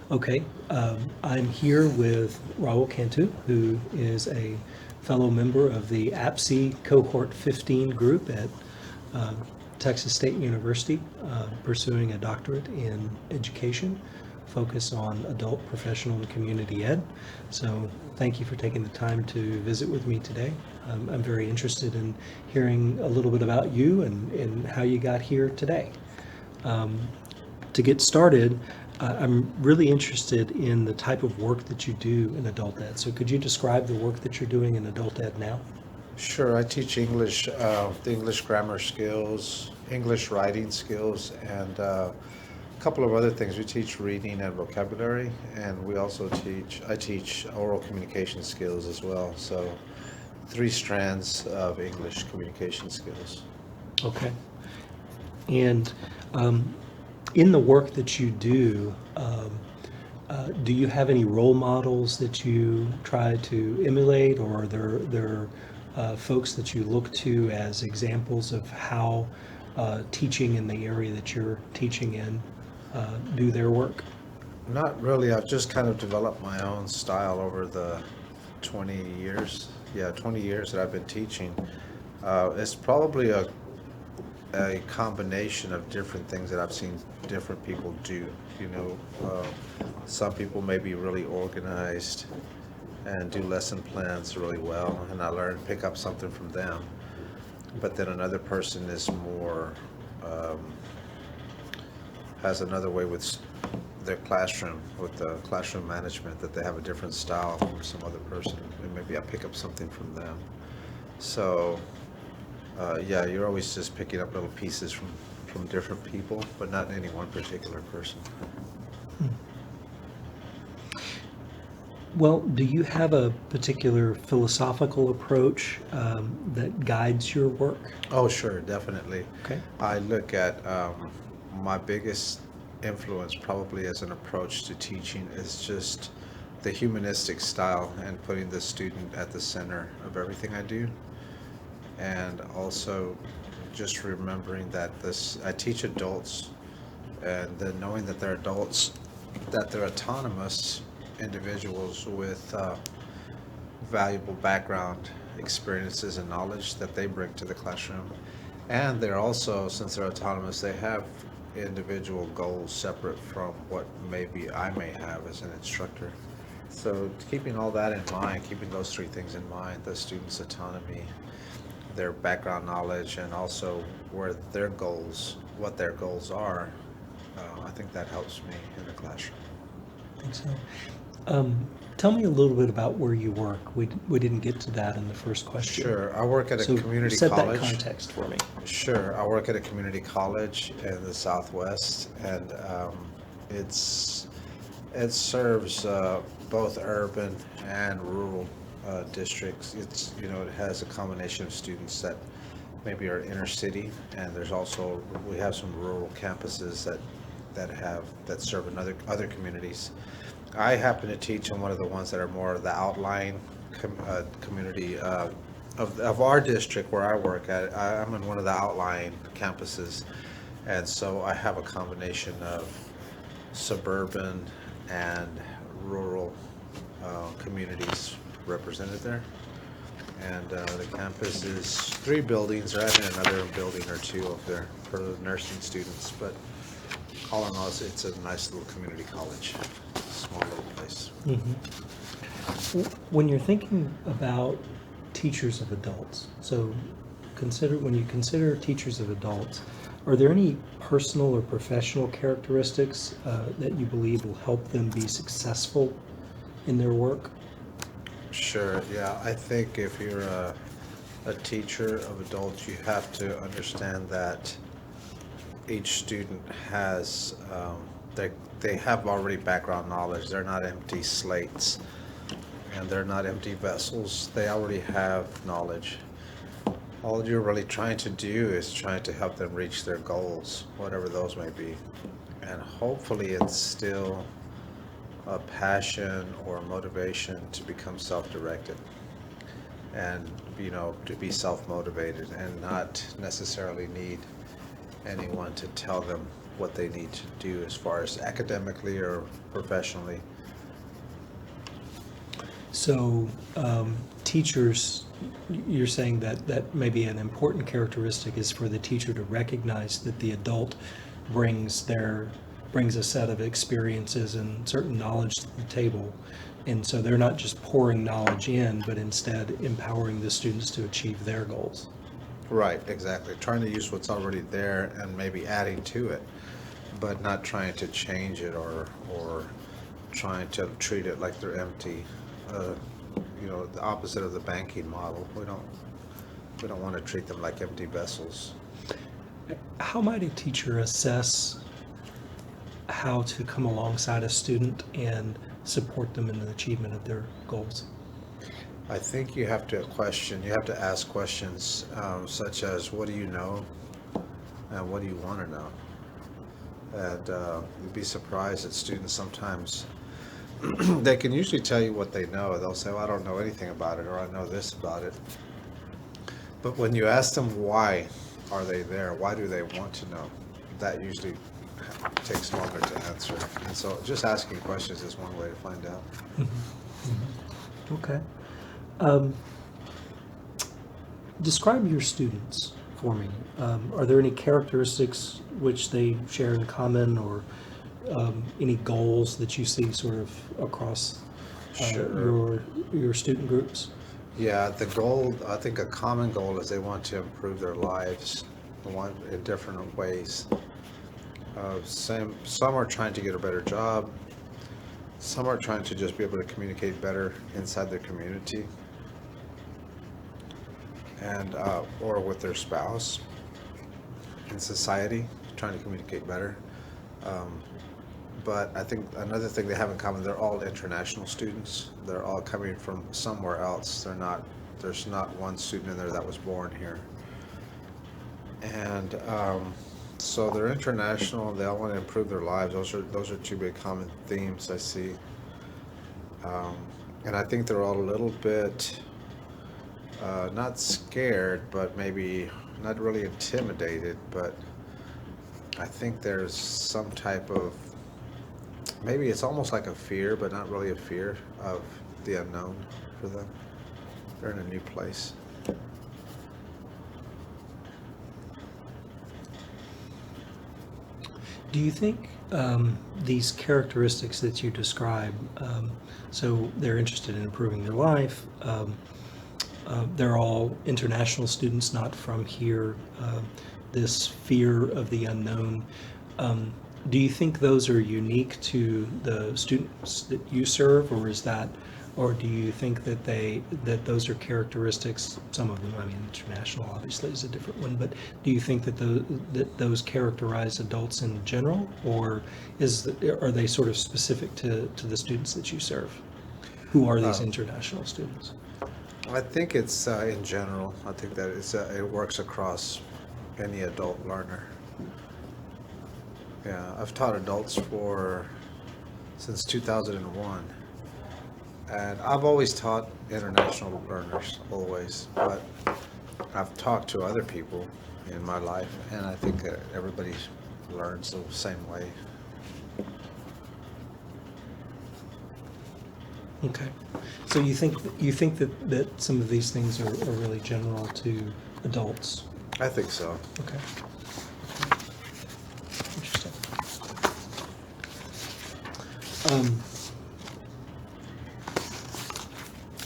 Okay, I'm here with Raul Cantu, who is a fellow member of the APSI Cohort 15 group at uh, Texas State University, pursuing a doctorate in education, focus on adult, professional, and community ed. So thank you for taking the time to visit with me today. I'm very interested in hearing a little bit about you and how you got here today. To get started, I'm really interested in the type of work that you do in adult ed. So could you describe the work that you're doing in adult ed now? Sure, I teach English, the English grammar skills, English writing skills, and a couple of other things. We teach reading and vocabulary, and I teach oral communication skills as well. So, three strands of English communication skills. Okay. And in the work that you do you have any role models that you try to emulate, or are there folks that you look to as examples of how teaching in the area that you're teaching in do their work? Not really. I've just kind of developed my own style over the 20 years. Yeah, 20 years that I've been teaching. It's probably a combination of different things that I've seen different people do. You know, some people may be really organized and do lesson plans really well, and pick up something from them. But then another person is more, um, has another way with their classroom, with the classroom management, that they have a different style from some other person, and maybe I pick up something from them. So, yeah, you're always just picking up little pieces from different people, but not any one particular person. Well, do you have a particular philosophical approach that guides your work? Oh, sure, definitely. Okay. I look at my biggest influence, probably as an approach to teaching, is just the humanistic style and putting the student at the center of everything I do. And also just remembering that I teach adults, and then knowing that they're adults, that they're autonomous individuals with valuable background experiences and knowledge that they bring to the classroom. And they're also, since they're autonomous, they have individual goals separate from what maybe I may have as an instructor. So keeping all that in mind, keeping those three things in mind, the student's autonomy, their background knowledge, and also what their goals are, I think that helps me in the classroom. I think so. Tell me a little bit about where you work. We didn't get to that in the first question. Sure, I work at a So community set that college. context for me. Sure, I work at a community college in the Southwest, and it serves both urban and rural districts. It has a combination of students that maybe are inner city, and we have some rural campuses that serve in other communities. I happen to teach in one of the ones that are more the outlying community of our district where I work at. I'm in one of the outlying campuses, and so I have a combination of suburban and rural communities represented there. And the campus is three buildings. They're adding another building or two up there for the nursing students, but all in all, it's a nice little community college, small little place. When you're thinking about teachers of adults, so when you consider teachers of adults, are there any personal or professional characteristics that you believe will help them be successful in their work? Sure, yeah. I think if you're a teacher of adults, you have to understand that each student has, they have already background knowledge. They're not empty slates, and they're not empty vessels. They already have knowledge. All you're really trying to do is trying to help them reach their goals, whatever those may be. And hopefully it's still a passion or motivation to become self-directed, and to be self-motivated and not necessarily need anyone to tell them what they need to do as far as academically or professionally. So, teachers, you're saying that maybe an important characteristic is for the teacher to recognize that the adult brings a set of experiences and certain knowledge to the table. And so they're not just pouring knowledge in, but instead empowering the students to achieve their goals. Right, exactly. Trying to use what's already there and maybe adding to it, but not trying to change it or trying to treat it like they're empty. Uh, the opposite of the banking model. We don't want to treat them like empty vessels. How might a teacher assess how to come alongside a student and support them in the achievement of their goals? I think you have to ask questions such as, what do you know and what do you want to know? And you'd be surprised that students sometimes, they can usually tell you what they know. They'll say, well, I don't know anything about it, or I know this about it. But when you ask them why are they there, why do they want to know, that usually takes longer to answer. And so just asking questions is one way to find out. Okay. Describe your students for me. Are there any characteristics which they share in common, or any goals that you see sort of across your student groups? Yeah, the goal, I think a common goal is they want to improve their lives in different ways. Some are trying to get a better job. Some are trying to just be able to communicate better inside their community and or with their spouse in society, trying to communicate better. But I think another thing they have in common, they're all international students. They're all coming from somewhere else. There's not one student in there that was born here. And so they're international. They all want to improve their lives. Those are two big common themes I see. And I think they're all a little bit not scared, but maybe not really intimidated. But I think there's some type of, maybe it's almost like a fear, but not really a fear of the unknown for them. They're in a new place. Do you think these characteristics that you describe, so they're interested in improving their life, they're all international students, not from here, this fear of the unknown, do you think those are unique to the students that you serve, or do you think that those are characteristics, some of them, I mean, international obviously is a different one, but do you think that those characterize adults in general, or are they sort of specific to the students that you serve? Who are these international students? I think it's in general. I think that it works across any adult learner. Yeah, I've taught adults since 2001. And I've always taught international learners, always, but I've talked to other people in my life, and I think that everybody learns the same way. Okay, so you think that some of these things are really general to adults? I think so. Okay. Interesting.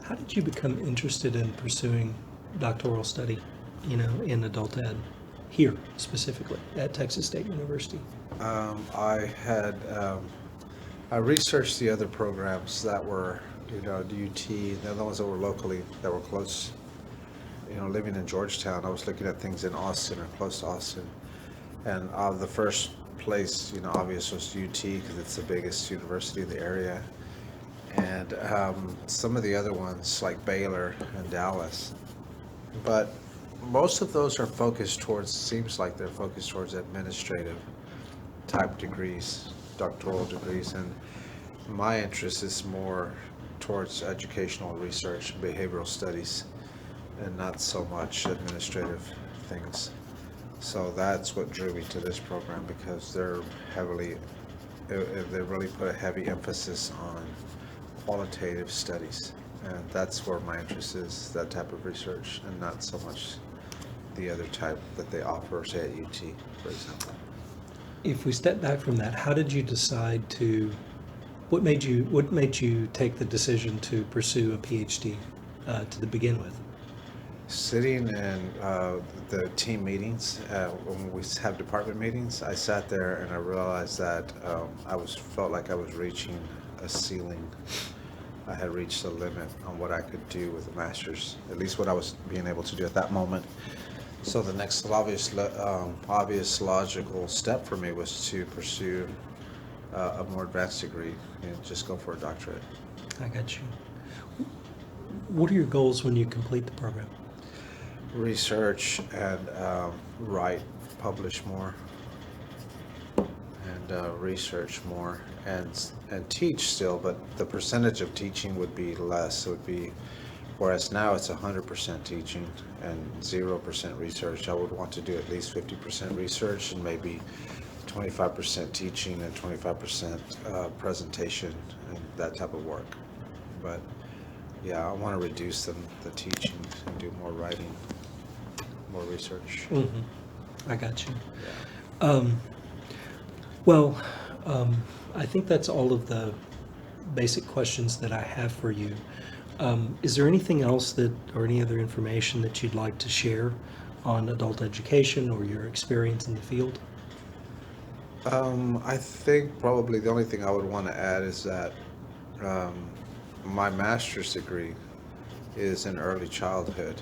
How did you become interested in pursuing doctoral study, in adult ed, here specifically at Texas State University? I researched the other programs that were, the UT, the other ones that were locally, that were close. Living in Georgetown, I was looking at things in Austin or close to Austin. And the first place, obvious was UT because it's the biggest university in the area. And some of the other ones like Baylor and Dallas. But most of those are seems like they're focused towards administrative type degrees, doctoral degrees. And my interest is more towards educational research, behavioral studies, and not so much administrative things. So that's what drew me to this program because they really put a heavy emphasis on qualitative studies. And that's where my interest is, that type of research, and not so much the other type that they offer, say at UT, for example. If we step back from that, how did you decide to, what made you take the decision to pursue a PhD to begin with? Sitting in the team meetings, when we have department meetings, I sat there and I realized that felt like I was reaching a ceiling. I had reached a limit on what I could do with a master's, at least what I was being able to do at that moment. So the next obvious logical step for me was to pursue a more advanced degree and just go for a doctorate. I got you. What are your goals when you complete the program? Research and write, publish more, and research more, and teach still. But the percentage of teaching would be less. It would be, whereas now it's 100% teaching and 0% research. I would want to do at least 50% research and maybe 25% teaching and 25% presentation and that type of work. But yeah, I want to reduce the teaching and do more writing, more research. I got you. Yeah. Well, I think that's all of the basic questions that I have for you. Is there anything else or any other information that you'd like to share on adult education or your experience in the field? I think probably the only thing I would want to add is that my master's degree is in early childhood,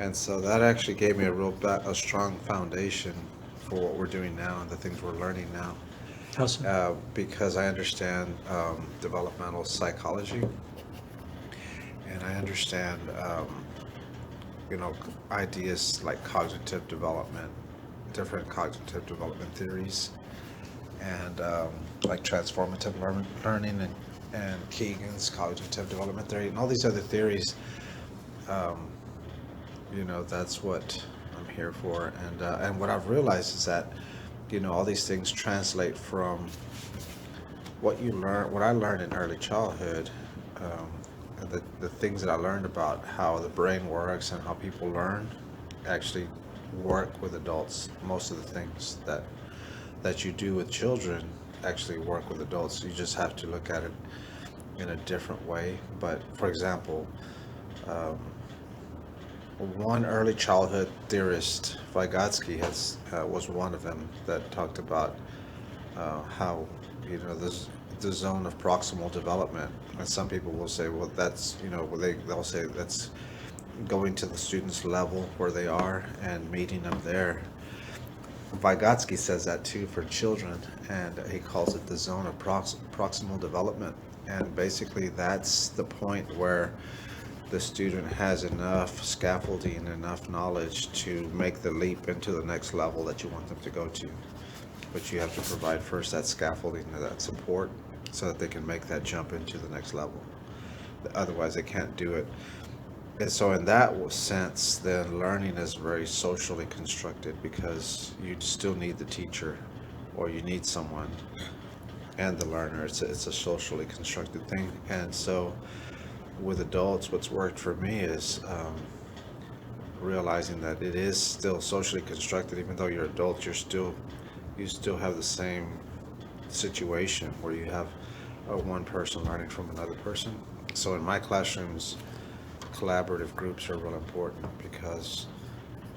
and so that actually gave me a strong foundation for what we're doing now and the things we're learning now. How so? Because I understand developmental psychology, and I understand ideas like cognitive development, different cognitive development theories, and like transformative learning and Keegan's cognitive development theory and all these other theories. That's what I'm here for. And what I've realized is that, all these things translate from what I learned in early childhood, and the things that I learned about how the brain works and how people learn actually work with adults. Most of the things that you do with children actually work with adults. You just have to look at it in a different way. But for example, one early childhood theorist, Vygotsky, was one of them that talked about how the zone of proximal development, and some people will say, well, that's they'll say that's going to the student's level where they are and meeting them there. Vygotsky says that too for children, and he calls it the zone of proximal development. And basically, that's the point where the student has enough scaffolding, enough knowledge to make the leap into the next level that you want them to go to. But you have to provide first that scaffolding and that support so that they can make that jump into the next level. Otherwise, they can't do it. And so in that sense, then learning is very socially constructed because you still need the teacher or you need someone and the learner. It's a socially constructed thing. And so with adults, what's worked for me is realizing that it is still socially constructed. Even though you're adults, you still have the same situation where you have one person learning from another person. So in my classrooms, collaborative groups are real important because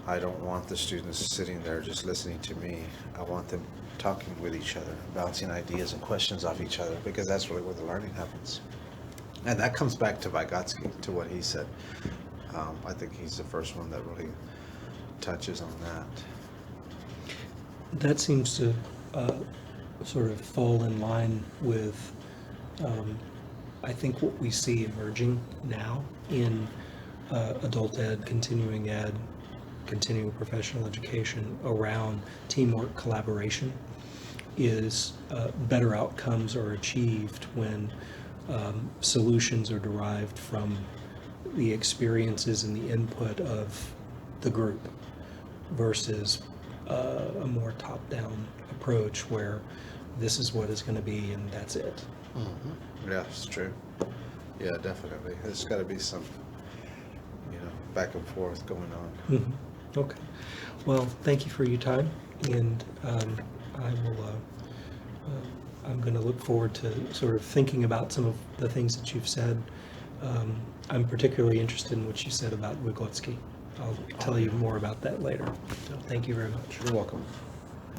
I don't want the students sitting there just listening to me. I want them talking with each other, bouncing ideas and questions off each other, because that's really where the learning happens. And that comes back to Vygotsky, to what he said. I think he's the first one that really touches on that. That seems to sort of fall in line with, I think, what we see emerging now in adult ed, continuing ed, continuing professional education around teamwork, collaboration, is better outcomes are achieved when solutions are derived from the experiences and the input of the group versus a more top-down approach where this is what is going to be and that's it. Yeah, it's true. Yeah, definitely. There's got to be some, back and forth going on. Mhm. Okay. Well, thank you for your time, and I'm going to look forward to sort of thinking about some of the things that you've said. I'm particularly interested in what you said about Wygotsky. I'll tell you more about that later. So thank you very much. You're welcome.